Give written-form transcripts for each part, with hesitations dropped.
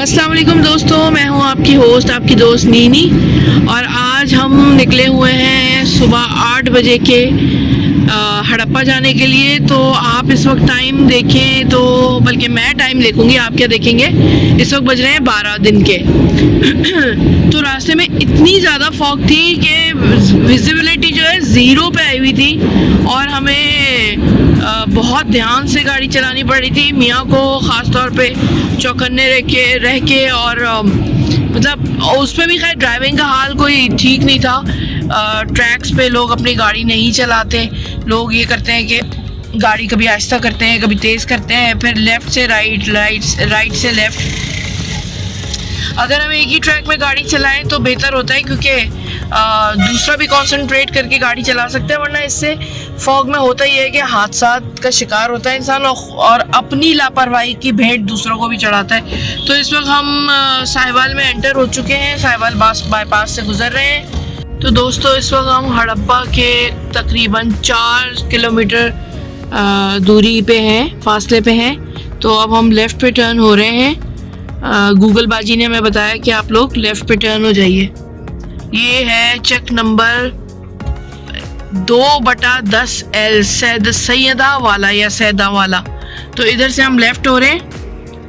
अस्सलाम वालेकुम दोस्तों, मैं हूं आपकी होस्ट, आपकी दोस्त नीनी। और आज हम निकले हुए हैं सुबह 8 बजे के हड़प्पा जाने के लिए। तो आप इस वक्त टाइम देखें तो, बल्कि मैं टाइम देखूंगी, आप क्या देखेंगे। इस वक्त बज रहे हैं 12 दिन के। तो रास्ते में इतनी ज़्यादा फॉग थी कि विजिबिलिटी जो है ज़ीरो पे आई हुई थी और हमें बहुत ध्यान से गाड़ी चलानी पड़ी थी। मियाँ को ख़ास तौर पे चौकन्ने रह के और मतलब उस पर भी खैर ड्राइविंग का हाल कोई ठीक नहीं था। ट्रैक्स पे लोग अपनी गाड़ी नहीं चलाते। लोग ये करते हैं कि गाड़ी कभी आहिस्ता करते हैं, कभी तेज़ करते हैं, फिर लेफ़्ट से राइट से लेफ़्ट। अगर हम एक ही ट्रैक में गाड़ी चलाएं तो बेहतर होता है, क्योंकि दूसरा भी कंसंट्रेट करके गाड़ी चला सकते हैं। वरना इससे फॉग में होता ही है कि हादसात का शिकार होता है इंसान और अपनी लापरवाही की भेंट दूसरों को भी चढ़ाता है। तो इस वक्त हम साहिवाल में एंटर हो चुके हैं, साहिवाल बाईपास से गुजर रहे हैं। तो दोस्तों इस वक्त हम हड़प्पा के तकरीबन 4 किलोमीटर दूरी पे हैं, फासले पे हैं। तो अब हम लेफ़्ट पे टर्न हो रहे हैं। गूगल बाजी ने हमें बताया कि आप लोग लेफ़्ट पे टर्न हो जाइए। ये है चेक नंबर 2/10L सैयदा वाला या सैदा वाला। तो इधर से हम लेफ़्ट हो रहे हैं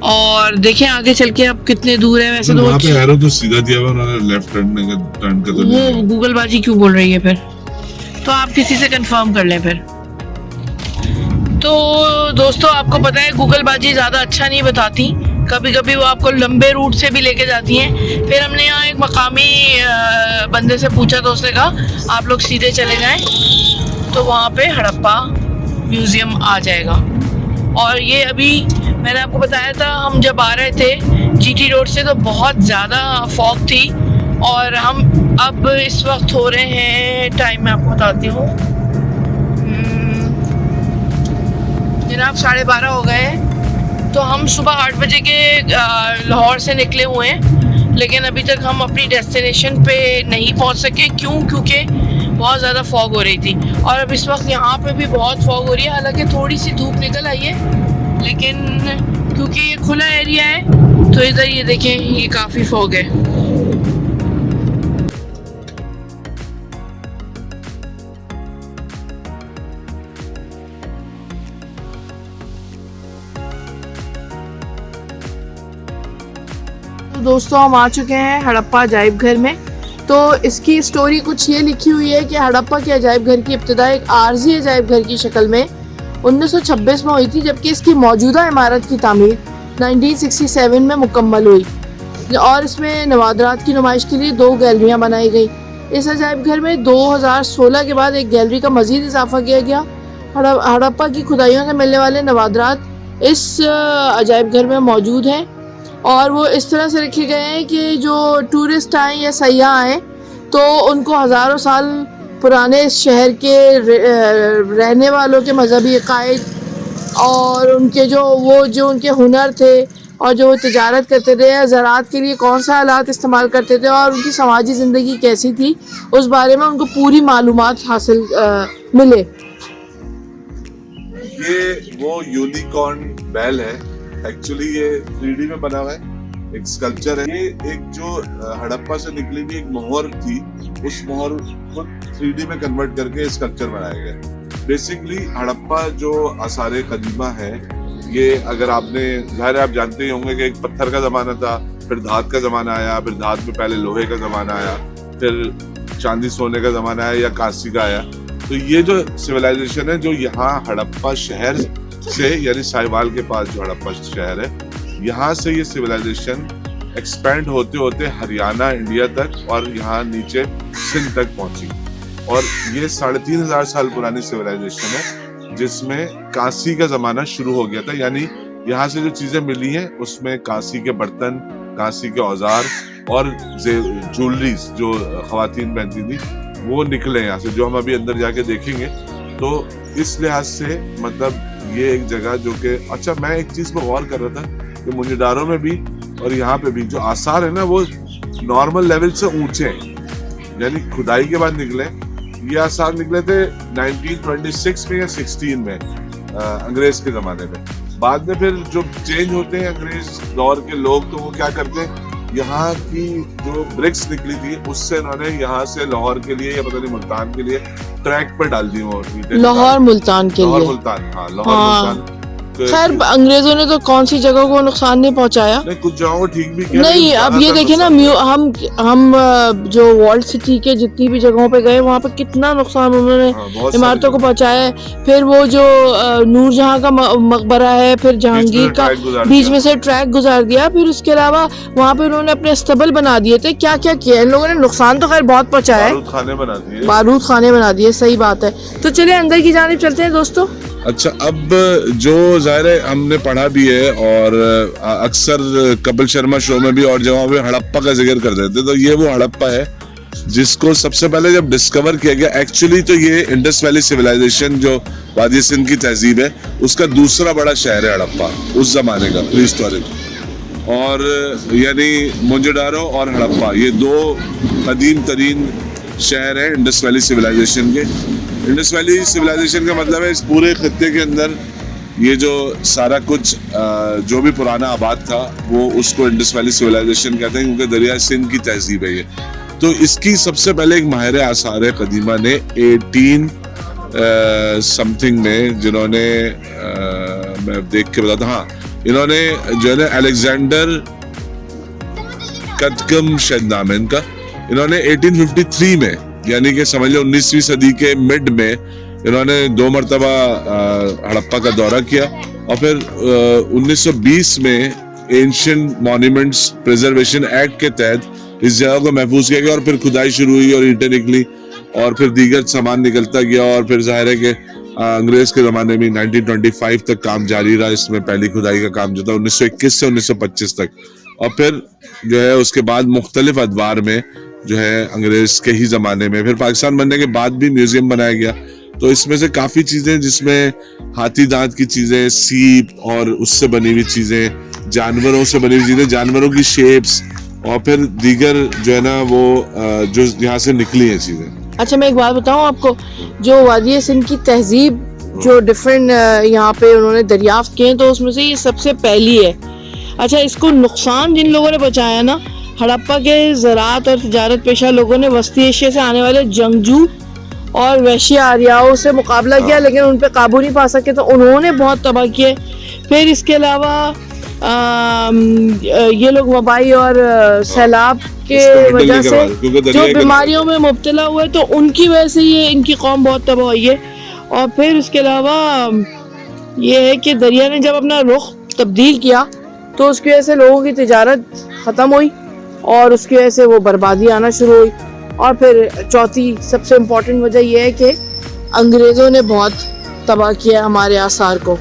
और देखें आगे चल के अब कितने दूर है। वैसे तो वहाँ पे एरो तो सीधा दिया हुआ, उन्होंने लेफ्ट टर्न कर दिया। वो गूगल बाजी क्यों बोल रही है फिर? तो आप किसी से कंफर्म कर लें फिर। तो दोस्तों आपको पता है गूगल बाजी ज़्यादा अच्छा नहीं बताती, कभी कभी वो आपको लंबे रूट से भी लेके जाती हैं। फिर हमने यहाँ एक मकामी बंदे से पूछा तो उसने कहा आप लोग सीधे चले जाएं तो वहाँ पे हड़प्पा म्यूज़ियम आ जाएगा। और ये अभी मैंने आपको बताया था, हम जब आ रहे थे जीटी रोड से तो बहुत ज़्यादा फॉग थी। और हम अब इस वक्त हो रहे हैं, टाइम मैं आपको बताती हूँ जनाब, 12:30 हो गए हैं। तो हम सुबह 8 बजे के लाहौर से निकले हुए हैं, लेकिन अभी तक हम अपनी डेस्टिनेशन पे नहीं पहुंच सके। क्योंकि बहुत ज़्यादा फॉग हो रही थी। और अब इस वक्त यहाँ पे भी बहुत फॉग हो रही है, हालांकि थोड़ी सी धूप निकल आई है, लेकिन क्योंकि ये खुला एरिया है तो इधर ये देखें ये काफ़ी फॉग है। दोस्तों हम आ चुके हैं हड़प्पा अजायब घर में। तो इसकी स्टोरी कुछ ये लिखी हुई है कि हड़प्पा के अजायब घर की इब्तिदा एक आर्जी अजायब घर की शक्ल में 1926 में हुई थी, जबकि इसकी मौजूदा इमारत की तामीर 1967 में मुकम्मल हुई और इसमें नवादरात की नुमाइश के लिए 2 गैलरियाँ बनाई गई। इस अजायब घर में 2016 के बाद एक गैलरी का मज़ीद इजाफा किया गया। हड़प्पा की खुदाइयों से मिलने वाले नवादरात इस अजायब घर में मौजूद हैं और वो इस तरह से रखे गए हैं कि जो टूरिस्ट आएँ या सयाह आएँ तो उनको हज़ारों साल पुराने इस शहर के रहने वालों के मजहबी अकायद और उनके जो उनके हुनर थे और जो वो तिजारत करते थे या ज़राअत के लिए कौन सा आलात इस्तेमाल करते थे और उनकी समाजी ज़िंदगी कैसी थी, उस बारे में उनको पूरी मालूमात हासिल मिले। ये वो यूनिकॉर्न बैल है, एक्चुअली ये 3D में बना हुआ है, एक स्कल्पचर है। ये एक जो हड़प्पा से निकली हुई एक मोहर थी, उस मोहर को 3D में कन्वर्ट करके स्कल्पचर बनाया गया। बेसिकली हड़प्पा जो आसारे कदीमा है, ये अगर आपने ज़ाहिर आप जानते ही होंगे कि एक पत्थर का ज़माना था, फिर धात का ज़माना आया, फिर धात में पहले लोहे का ज़माना आया, फिर चांदी सोने का ज़माना आया या कांसी का आया। तो ये जो सिविलाइजेशन है जो यहाँ हड़प्पा शहर से, यानी साहिवाल के पास जो हड़प्पा शहर है, यहाँ से ये सिविलाइजेशन एक्सपेंड होते होते हरियाणा इंडिया तक और यहाँ नीचे सिंध तक पहुंची। और ये 3500 साल पुरानी सिविलाइजेशन है जिसमें कांसी का जमाना शुरू हो गया था। यानी यहाँ से जो चीजें मिली हैं उसमें कांसी के बर्तन, कांसी के औजार और ज्वेलरीज जो खवातीन पहनती थी वो निकले यहाँ से, जो हम अभी अंदर जाके देखेंगे। तो इस लिहाज से मतलब ये एक जगह जो कि अच्छा, मैं एक चीज पर गौर कर रहा था कि मुंजदारों में भी और यहाँ पे भी जो आसार है ना वो नॉर्मल लेवल से ऊंचे हैं, यानी खुदाई के बाद निकले। ये आसार निकले थे 1926 में या 16 में अंग्रेज के जमाने में। बाद में फिर जो चेंज होते हैं अंग्रेज दौर के लोग, तो वो क्या करते हैं, यहाँ की जो ब्रिक्स निकली थी उससे इन्होंने यहाँ से लाहौर के लिए या पता नहीं मुल्तान के लिए ट्रैक पर डाल दी वो लाहौर मुल्तान के लिए। मुल्तान, हाँ लाहौर मुल्तान। खैर अंग्रेजों ने तो कौन सी जगह को नुकसान नहीं पहुंचाया, नहीं कुछ जगहों को ठीक भी किया। नहीं अब ये देखिए ना, हम जो वर्ल्ड सिटी के जितनी भी जगहों पे गए वहाँ पे कितना नुकसान उन्होंने इमारतों को पहुंचाया है। फिर वो जो नूरजहां का मकबरा है, फिर जहांगीर का बीच में से ट्रैक गुजार दिया, फिर उसके अलावा वहाँ पे उन्होंने अपने अस्तबल बना दिए थे। क्या क्या किया इन लोगों ने, नुकसान तो खैर बहुत पहुंचाया है, बारूद खाने बना दिए, सही बात है। तो चलिए अंदर की जानिब चलते हैं दोस्तों। अच्छा, अब जो ज़ाहिर है हमने पढ़ा भी है और अक्सर कपिल शर्मा शो में भी और जगहों पे हड़प्पा का जिक्र कर देते, तो ये वो हड़प्पा है जिसको सबसे पहले जब डिस्कवर किया गया। एक्चुअली तो ये इंडस वैली सिविलाइजेशन जो वादी सिंध की तहजीब है उसका दूसरा बड़ा शहर है हड़प्पा, उस जमाने का प्री हिस्टोरिक। और यानी मोहनजोदारो और हड़प्पा ये दो कदीम तरीन शहर हैं इंडस वैली सिविलाइजेशन के। इंडस वैली सिविलाइजेशन का मतलब है इस पूरे खत्ते के अंदर ये जो सारा कुछ जो भी पुराना आबाद था वो उसको इंडस वैली सिविलाइजेशन कहते हैं, क्योंकि दरिया सिंध की तहजीब है ये। तो इसकी सबसे पहले एक माहिर आसार कदीमा ने 18 समथिंग में, जिन्होंने मैं देख के बताता, हाँ इन्होंने जो है ना अलेक्जेंडर कदकम शायद नाम है इनका, इन्होंने 1853 में यानी कि समझ लो 19वीं सदी के मिड में इन्होंने 2 मरतबा हड़प्पा का दौरा किया और फिर 1920 में एंशिएंट मॉन्यूमेंट्स प्रिजर्वेशन एक्ट के तहत इस जगह को महफूज किया गया और फिर खुदाई शुरू हुई और ईंटें निकली और फिर दीगर सामान निकलता गया और फिर जाहिर है कि अंग्रेज के ज़माने में 1925 तक काम जारी रहा। इसमें पहली खुदाई का काम जो था 1921 से 1925 तक, और फिर जो है उसके बाद मुख्तलिफ अदवार में जो है अंग्रेज के ही ज़माने में फिर पाकिस्तान बनने के बाद भी म्यूजियम बनाया गया। तो इसमें से काफ़ी चीज़ें जिसमें हाथी दांत की चीज़ें, सीप और उससे बनी हुई चीज़ें, जानवरों से बनी हुई चीज़ें, जानवरों की शेप्स और फिर दीगर जो है ना वो जो यहाँ से निकली हैं चीज़ें। अच्छा मैं एक बात बताऊं आपको, जो वादी सिंध की तहजीब जो डिफरेंट यहाँ पे उन्होंने दरियाफ्त किए हैं तो उसमें से ये सबसे पहली है। अच्छा, इसको नुकसान जिन लोगों ने पहुँचाया ना, हड़प्पा के ज़राअत और तिजारत पेशा लोगों ने वस्ती एशिया से आने वाले जंगजू और वैश्य आर्याओं से मुकाबला किया, लेकिन उन पे काबू नहीं पा सके, तो उन्होंने बहुत तबाह किए। फिर इसके अलावा ये लोग वबाई और सैलाब के वजह से जो बीमारियों में मुब्तला हुए, तो उनकी वजह से ये इनकी कौम बहुत तबाह हुई है। और फिर इसके अलावा ये है कि दरिया ने जब अपना रुख तब्दील किया तो उसकी वजह से लोगों की तिजारत ख़त्म हुई और उसकी वजह से वो बर्बादी आना शुरू हुई। और फिर चौथी सबसे इम्पोर्टेंट वजह यह है कि अंग्रेज़ों ने बहुत तबाह किया हमारे आसार को।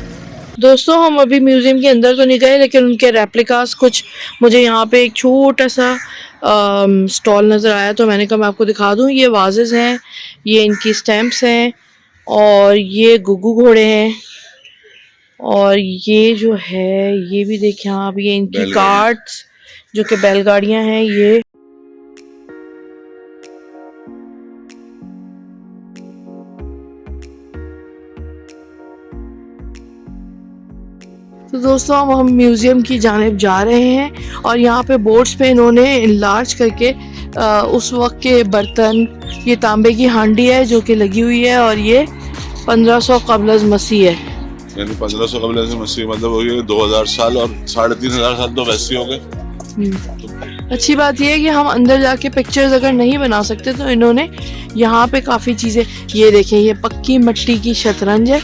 दोस्तों हम अभी म्यूज़ियम के अंदर तो नहीं गए, लेकिन उनके रेप्लिकास कुछ मुझे यहाँ पे एक छोटा सा स्टॉल नज़र आया, तो मैंने कहा मैं आपको दिखा दूँ। ये वाजेस हैं, ये इनकी स्टैम्प्स हैं और ये गुग्गू घोड़े हैं और ये जो है ये भी देखें आप, ये इनकी कार्ट्स जो कि बैलगाड़ियाँ हैं ये। तो दोस्तों अब हम म्यूज़ियम की जानिब जा रहे हैं और यहाँ पे बोर्ड्स पे इन्होंने इनलार्ज करके उस वक्त के बर्तन, ये तांबे की हांडी है जो कि लगी हुई है और ये 1500 कबल मसीह है। यानी 1500 कबल मसीह मतलब हो गया 2000 साल और 3500 साल तो वैसे हो गए। अच्छी बात यह है कि हम अंदर जाके पिक्चर्स अगर नहीं बना सकते तो इन्होंने यहाँ पे काफ़ी चीज़ें, ये देखें ये पक्की मिट्टी की शतरंज है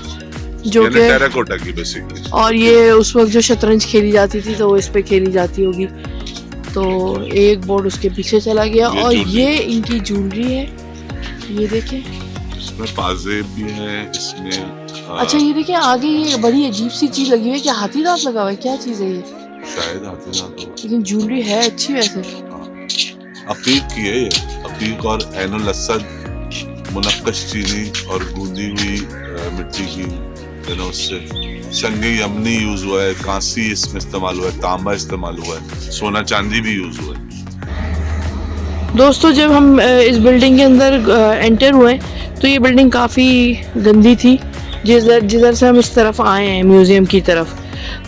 जो कि टेराकोटा की बेसिकली, और ये उस वक्त जो शतरंज खेली जाती थी तो वो इस पे खेली जाती होगी। तो एक बोर्ड उसके पीछे चला गया और ये इनकी ज्वेलरी है, ये देखें इसमें पाजेब भी है इसमें। अच्छा ये देखिए आगे ये बड़ी अजीब सी चीज लगी हुई है, क्या हाथी दांत लगा हुआ है, क्या चीज है ये? शायद हाथी दांत हो, लेकिन ज्वेलरी है अच्छी वैसे। अकीक की है ये, अकीक और ऐनुल असद, मुनक्कश चीनी और गूंदी हुई मिट्टी की, उससे संगे यमनी यूज हुआ है, कांसी इसमें इस्तेमाल हुआ है, तांबा इस्तेमाल हुआ है, सोना चांदी भी यूज हुआ है। दोस्तों जब हम इस बिल्डिंग के अंदर एंटर हुए तो ये बिल्डिंग काफ़ी गंदी थी। जिधर से हम इस तरफ आए हैं म्यूज़ियम की तरफ,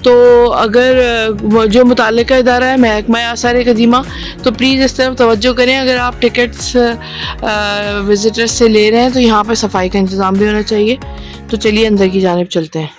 तो अगर जो मुताल्लिका इदारा है महकमा आसार कदीमा, तो प्लीज़ इस तरफ तवज्जो करें। अगर आप टिकट्स विज़िटर्स से ले रहे हैं तो यहाँ पर सफाई का इंतज़ाम भी होना चाहिए। तो चलिए अंदर की जानिब चलते हैं।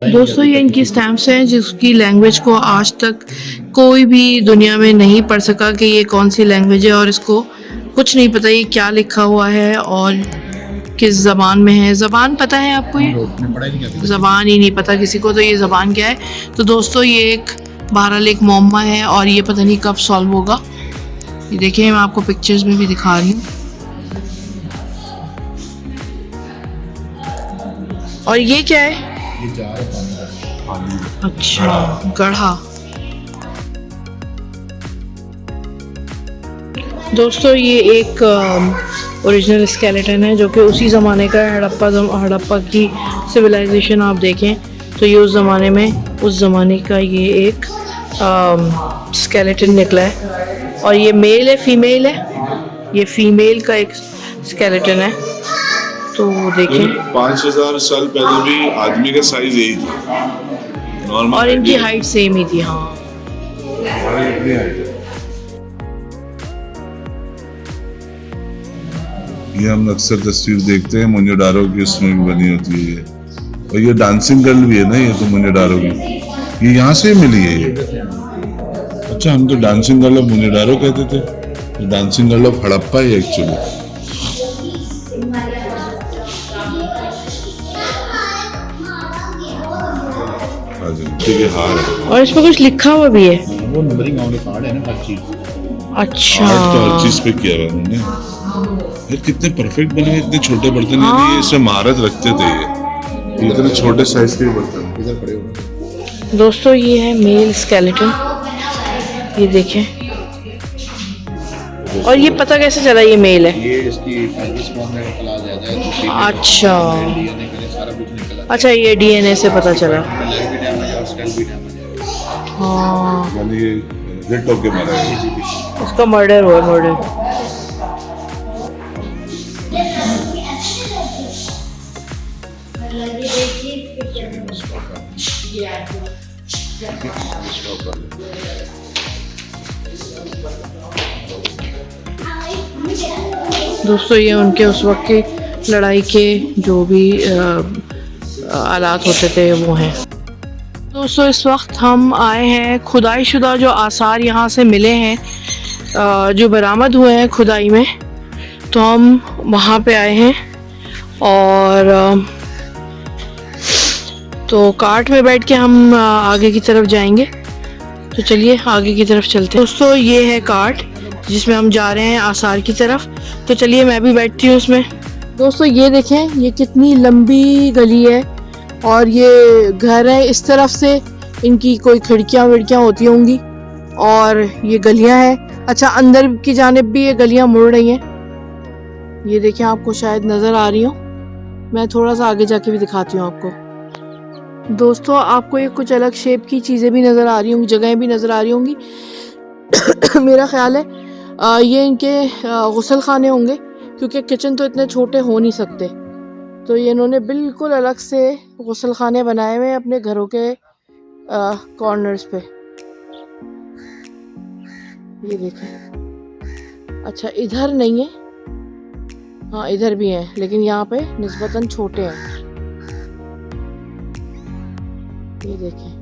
दोस्तों ये इनकी स्टैम्प्स हैं जिसकी लैंग्वेज को आज तक कोई भी दुनिया में नहीं पढ़ सका कि ये कौन सी लैंग्वेज है, और इसको कुछ नहीं पता ये क्या लिखा हुआ है और किस ज़बान में है। ज़बान पता है आपको? ये ज़बान ही नहीं पता किसी को, तो ये ज़बान क्या है। तो दोस्तों ये एक बहरहाल एक मुअम्मा है और ये पता नहीं कब सॉल्व होगा। ये देखिए मैं आपको पिक्चर्स में भी दिखा रही हूँ। और ये क्या है? अच्छा, गढ़ा। दोस्तों ये एक ओरिजिनल स्केलेटन है जो कि उसी ज़माने का है। हड़प्पा की सिविलाइजेशन आप देखें तो ये उस ज़माने का ये एक स्केलेटन निकला है। और ये मेल है फीमेल है, ये फीमेल का एक स्केलेटन है। तो देखें 5000 साल पहले भी आदमी का साइज यही था नॉर्मल, और इनकी हाइट सेम ही थी। हाँ ये हम अक्सर तस्वीर देखते हैं मोन्योडारो की, उसमें भी बनी होती है ये। और ये डांसिंग गर्ल भी है ना, ये तो मोन्योडारो की, ये यहाँ से मिली है ये। अच्छा, हम तो डांसिंग गर्ल ऑफ मोन्योडारो कहते थे, तो डांसिंग गर्ल ऑफ हड़प्पा है एक्चुअली। ठीक है, हार है और इसमें कुछ लिखा हुआ भी है। वो नंबरिंग वाले कार्ड है ना हर चीज। अच्छा, आर्ट तो हर चीज पे किया हुआ है उन्होंने। यार कितने परफेक्ट बने हुए, इतने छोटे बर्तन है। ये इसमें महारत रखते थे ये इतने छोटे साइज के बर्तन इधर पड़े हुए। दोस्तों ये है मेल स्केलेटन, ये देखें। और ये पता कैसे चला ये मेल है? ये इसकी फॉर्म में निकला ज्यादा है। अच्छा डीएनए का सारा कुछ निकला। अच्छा, ये डीएनए से पता चला। कलर भी डैमेज है और स्कल भी डैमेज है। हाँ, यानी ये हिट होके मारा है। उसका मर्डर हुआ, मर्डर। दोस्तों ये उनके उस वक्त के लड़ाई के जो भी आलात होते थे वो हैं। दोस्तों इस वक्त हम आए हैं, खुदाई शुदा जो आसार यहाँ से मिले हैं, जो बरामद हुए हैं खुदाई में, तो हम वहाँ पे आए हैं। और तो कार्ट में बैठ के हम आगे की तरफ जाएंगे। तो चलिए आगे की तरफ चलते हैं। दोस्तों ये है कार्ट जिसमें हम जा रहे हैं आसार की तरफ। तो चलिए मैं भी बैठती हूँ उसमें। दोस्तों ये देखें, ये कितनी लंबी गली है और ये घर है। इस तरफ से इनकी कोई खिड़कियाँ विड़कियाँ होती होंगी और ये गलियाँ हैं। अच्छा, अंदर की जानिब भी ये गलियाँ मुड़ रही हैं। ये देखें, आपको शायद नज़र आ रही हो, मैं थोड़ा सा आगे जाके भी दिखाती हूँ आपको। दोस्तों आपको ये कुछ अलग शेप की चीज़ें भी नज़र आ रही होंगी, जगहें भी नज़र आ रही होंगी। मेरा ख्याल है ये इनके गुसल खाने होंगे, क्योंकि किचन तो इतने छोटे हो नहीं सकते। तो ये इन्होंने बिल्कुल अलग से गुसल खाने बनाए हुए हैं अपने घरों के कॉर्नर्स पे। ये देखें। अच्छा, इधर नहीं है, हाँ इधर भी हैं, लेकिन यहाँ पे निस्बतन छोटे हैं। ये देखें।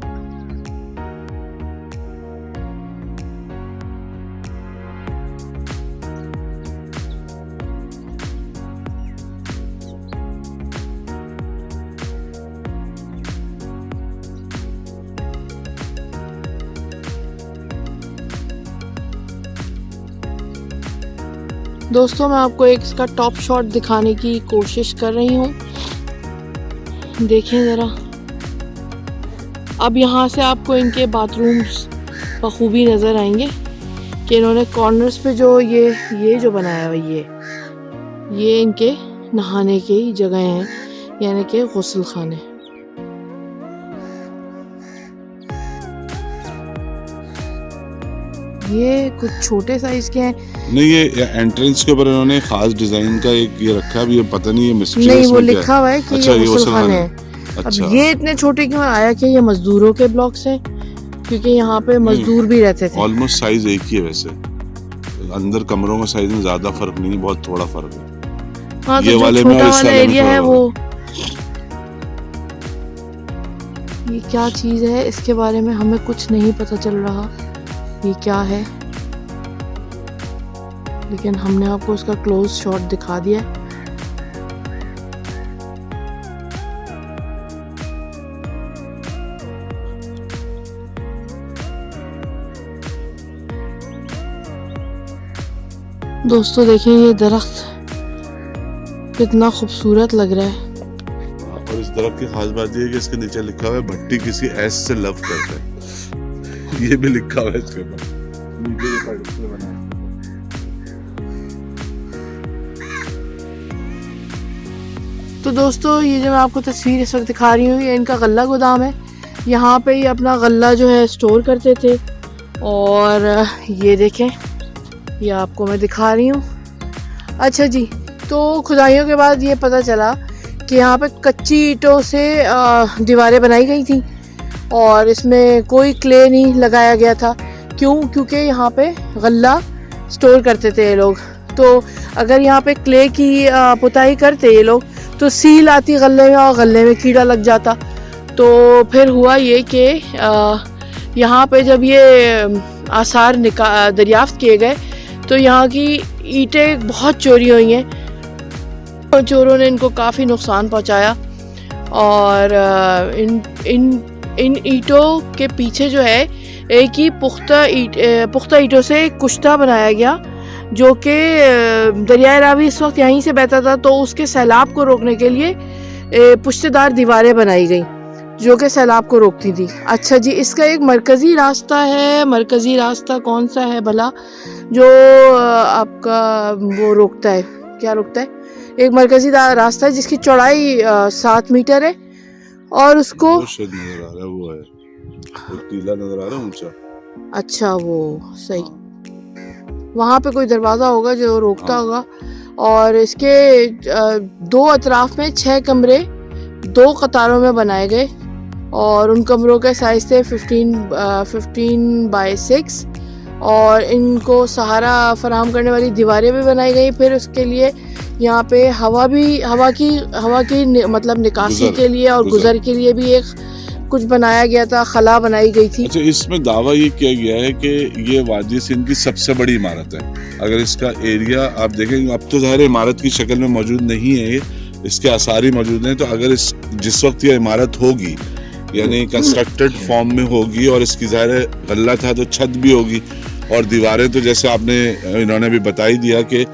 दोस्तों मैं आपको एक इसका टॉप शॉट दिखाने की कोशिश कर रही हूँ, देखें ज़रा। अब यहाँ से आपको इनके बाथरूम्स बखूबी नज़र आएंगे कि इन्होंने कॉर्नर्स पे जो ये जो बनाया हुआ ये इनके नहाने की जगह हैं, यानी कि गुस्ल खाने। ये कुछ छोटे साइज के हैं। नहीं, ये एंट्रेंस के ऊपर इन्होंने खास डिजाइन का एक ये रखा है। अब ये पता नहीं, ये मिस्ट्री नहीं, वो लिखा हुआ है कि अच्छा, ये गुस्ल खाने हैं। अच्छा। अब ये इतने छोटे क्यों आया कि ये मजदूरों के ब्लॉक्स हैं, क्योंकि यहाँ पे मजदूर भी रहते थे। ऑलमोस्ट साइज एक ही है वैसे, अंदर कमरों का साइज में ज्यादा फर्क नहीं, बहुत थोड़ा फर्क है। हाँ, तो ये जो वाले में छोटा और इस वाला वाले में एरिया है थोड़ा वो, ये क्या चीज़ है इसके बारे में हमें कुछ नहीं पता चल रहा ये क्या है, लेकिन हमने आपको उसका क्लोज शॉट दिखा दिया है। दोस्तों देखें, ये दरख्त कितना खूबसूरत लग रहा है। और इस दरख्त की खास बात ये है कि इसके नीचे लिखा हुआ है भट्टी किसी एस से लव करता है। ये भी लिखा हुआ है इसके ऊपर। तो दोस्तों ये जो मैं आपको तस्वीर इस वक्त दिखा रही हूँ ये इनका गल्ला गोदाम है। यहाँ पे ये अपना गल्ला जो है स्टोर करते थे। और ये देखें, ये आपको मैं दिखा रही हूँ। अच्छा जी, तो खुदाइयों के बाद ये पता चला कि यहाँ पे कच्ची ईंटों से दीवारें बनाई गई थी और इसमें कोई क्ले नहीं लगाया गया था। क्यों? क्योंकि यहाँ पे गल्ला स्टोर करते थे ये लोग। तो अगर यहाँ पे क्ले की पुताई करते ये लोग तो सील आती गले में और गले में कीड़ा लग जाता। तो फिर हुआ ये कि यहाँ पे जब ये आसार दरियाफ्त किए गए तो यहाँ की ईंटें बहुत चोरी हुई हैं। चोरों ने इनको काफ़ी नुकसान पहुँचाया और इन ईंटों के पीछे जो है एक ही पुख्ता ईंटों से कुश्ता बनाया गया जो कि दरियाए रावी इस वक्त यहीं से बहता था। तो उसके सैलाब को रोकने के लिए पुश्तेदार दीवारें बनाई गई जो कि सैलाब को रोकती थी। अच्छा जी, इसका एक मरकज़ी रास्ता है। मरकज़ी रास्ता कौन सा है भला जो आपका वो रोकता है? क्या रोकता है? एक मरकज़ी रास्ता है जिसकी चौड़ाई 7 मीटर है और उसको नजर आ रहा है, वो है वो टीला नजर आ रहा है ऊंचा। अच्छा, वो सही, वहाँ पे कोई दरवाज़ा होगा जो रोकता होगा। और इसके 2 अतराफ में 6 कमरे 2 कतारों में बनाए गए और उन कमरों के साइज़ थे 15 बाय 6 और इनको सहारा फराहम करने वाली दीवारें भी बनाई गई। फिर उसके लिए यहाँ पे हवा की मतलब निकासी के लिए और गुजर के लिए भी एक कुछ बनाया गया था, खला बनाई गई थी। अच्छा, इसमें दावा ये किया गया है कि ये वादी सिंध की सबसे बड़ी इमारत है। अगर इसका एरिया आप देखें, अब तो ज़ाहिर इमारत की शक्ल में मौजूद नहीं है, ये इसके आसार ही मौजूद हैं। तो अगर जिस वक्त ये इमारत होगी यानी कंस्ट्रक्टेड फॉर्म में होगी और इसकी ज़ाहिर गल्ला था तो छत भी होगी और दीवारें तो जैसे इन्होंने भी बता ही दिया कि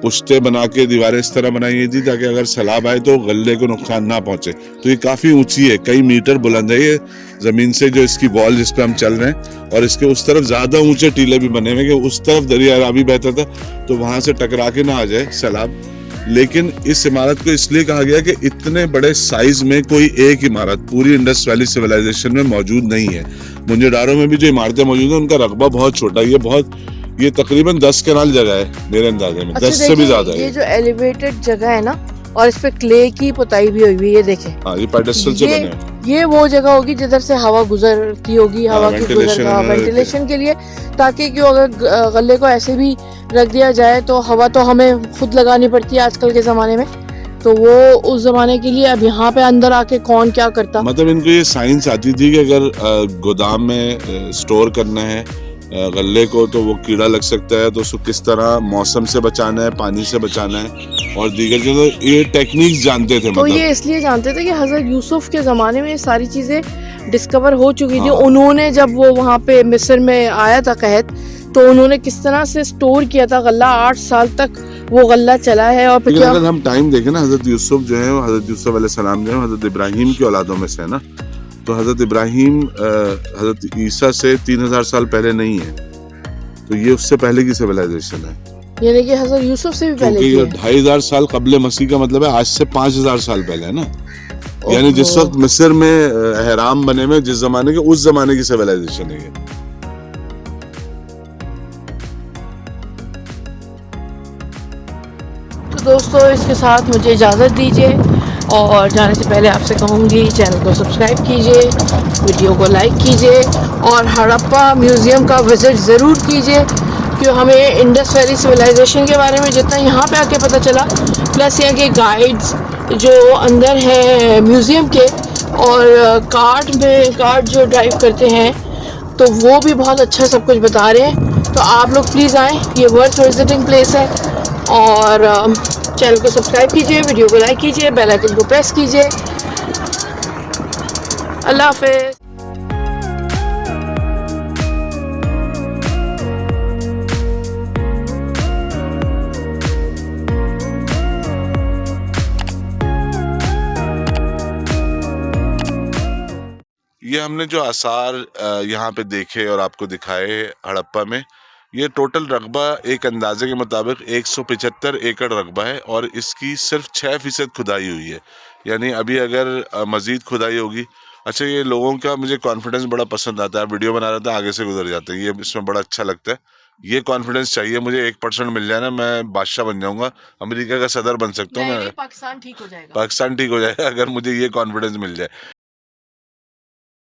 पुश्ते बना के दीवारें इस तरह बनाई गई थी ताकि अगर सैलाब आए तो गले को नुकसान ना पहुंचे। तो ये काफ़ी ऊंची है, कई मीटर बुलंद है ये ज़मीन से, जो इसकी वॉल जिस पे हम चल रहे हैं। और इसके उस तरफ ज़्यादा ऊंचे टीले भी बने हुए कि उस तरफ दरिया रावी बहता था तो वहाँ से टकरा के ना आ जाए सैलाब। लेकिन इस इमारत को इसलिए कहा गया कि इतने बड़े साइज में कोई एक इमारत पूरी इंडस वैली सिविलाइजेशन में मौजूद नहीं है। मुंजेडारो में भी जो इमारतें मौजूद हैं उनका रकबा बहुत छोटा है। ये तकरीबन 10 कनाल जगह है मेरे अंदाजे में। 10 से भी ज्यादा है। ये जो एलिवेटेड जगह है ना और इस पे क्ले की पुताई भी हुई है, ये देखें। हाँ, ये पेडेस्टल से बने हैं। ये वो जगह होगी जिधर से हवा गुजरती होगी, हवा की वेंटिलेशन के लिए, ताकि क्यों अगर गले को ऐसे भी रख दिया जाए तो हवा तो हमें खुद लगानी पड़ती है आजकल के ज़माने में। तो वो उस ज़माने के लिए अब यहाँ पे अंदर आके कौन क्या करता। मतलब इनको ये साइंस आती थी कि अगर गोदाम में स्टोर करना है गले को तो वो कीड़ा लग सकता है, तो उसको किस तरह मौसम से बचाना है, पानी से बचाना है और दीगर चीज़ें, तो ये टेक्निक्स जानते थे। तो ये इसलिए जानते थे कि हज़रत यूसुफ के ज़माने में ये सारी चीज़ें डिस्कवर हो चुकी थी। उन्होंने जब वो वहाँ पे मिस्र में आया था कहत, तो उन्होंने किस तरह से स्टोर किया था गल्ला, 8 साल तक वो गल्ला चला है। और फिर अगर हम टाइम देखें ना, हज़रत यूसुफ जो है, हज़रत यूसुफ अलैहिस्सलाम जो है हज़रत इब्राहिम की औलादों में से है ना। तो हज़रत इब्राहिम हज़रत ईसा से 3000 साल पहले नहीं है, तो ये उससे पहले की सिविलाइजेशन है, यानी कि हज़रत यूसुफ से भी पहले की है। 2500 साल कबले मसीह का मतलब है आज से 5000 साल पहले है ना। यानी जिस वक्त मिस्र में एहराम बने में जिस जमाने के, उस जमाने की सिविलाइजेशन है ये। तो दोस्तों इसके साथ मुझे इजाज़त दीजिए और जाने से पहले आपसे कहूँगी चैनल को सब्सक्राइब कीजिए, वीडियो को लाइक कीजिए और हड़प्पा म्यूज़ियम का विज़िट ज़रूर कीजिए, क्योंकि हमें इंडस वैली सिविलाइजेशन के बारे में जितना यहाँ पे आके पता चला, प्लस यहाँ के गाइड्स जो अंदर हैं म्यूज़ियम के और कार्ड जो ड्राइव करते हैं तो वो भी बहुत अच्छा सब कुछ बता रहे हैं। तो आप लोग प्लीज़ आएँ, ये वर्थ विजिटिंग प्लेस है। और चैनल को सब्सक्राइब कीजिए, वीडियो को लाइक कीजिए, बेल आइकन को प्रेस कीजिए। अल्लाह हाफ़िज़। ये हमने जो आसार यहाँ पे देखे और आपको दिखाए हड़प्पा में, ये टोटल रकबा एक अंदाजे के मुताबिक 175 एकड़ रकबा है और इसकी सिर्फ 6% खुदाई हुई है, यानी अभी अगर मज़ीद खुदाई होगी। अच्छा, ये लोगों का मुझे कॉन्फिडेंस बड़ा पसंद आता है, वीडियो बना रहा था आगे से गुजर जाते हैं, ये इसमें बड़ा अच्छा लगता है। ये कॉन्फिडेंस चाहिए मुझे, 1% मिल जाए ना मैं बादशाह बन जाऊंगा, अमेरिका का सदर बन सकता हूँ मैं, पाकिस्तान ठीक हो जाएगा। पाकिस्तान ठीक हो जाएगा अगर मुझे ये कॉन्फिडेंस मिल जाए।